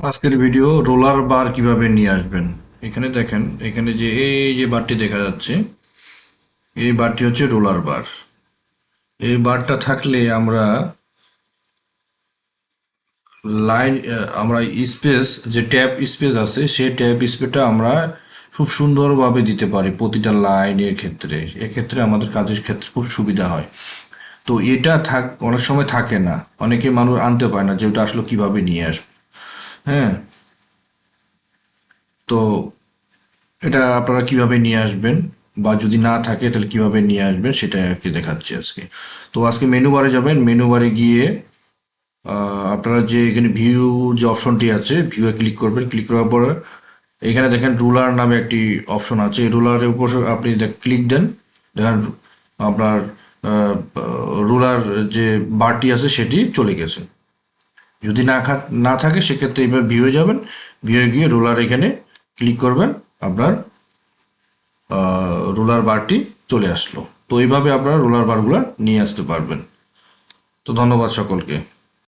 আজকের video roller বার কিভাবে নিয়ে আসবেন। এখানে দেখেন, এখানে যে এই যে বারটি দেখা যাচ্ছে, এই বারটি হচ্ছে রোলার বার। এই বারটা থাকলে আমরা লাইন আমরা স্পেস, যে ট্যাব স্পেস আছে সেই ট্যাব স্পেসটা আমরা খুব সুন্দরভাবে দিতে পারি প্রতিটা লাইনের ক্ষেত্রে। এক্ষেত্রে আমাদের কাজের ক্ষেত্রে খুব সুবিধা হয়। তো এটা অনেক সময় থাকে না, অনেকে মানুষ আনতে পারে না যে ওটা আসলে কিভাবে নিয়ে আসবে। হ্যাঁ, তো এটা আপনারা কিভাবে নিয়ে আসবেন, বা যদি না থাকে তাহলে কিভাবে নিয়ে আসবেন সেটা আর কি দেখাচ্ছি আজকে। তো আজকে মেনু বারে যাবেন, মেনু বারে গিয়ে আপনারা যে এখানে ভিউ যে অপশনটি আছে, ভিউয়ে ক্লিক করবেন। ক্লিক করার পরে এখানে দেখেন রুলার নামে একটি অপশন আছে, এই রুলারের উপর আপনি ক্লিক দেন। দেখেন আপনার রুলার যে বারটি আছে সেটি চলে গেছে। যদি না থাকে সেক্ষেত্রে এবার ভিউয়ে যাবেন, ভিউয়ে গিয়ে রুলার এখানে ক্লিক করবেন, আপনার রোলার বারটি চলে আসলো। তো এইভাবে আপনারা রোলার বারগুলো নিয়ে আসতে পারবেন। তো ধন্যবাদ সকলকে।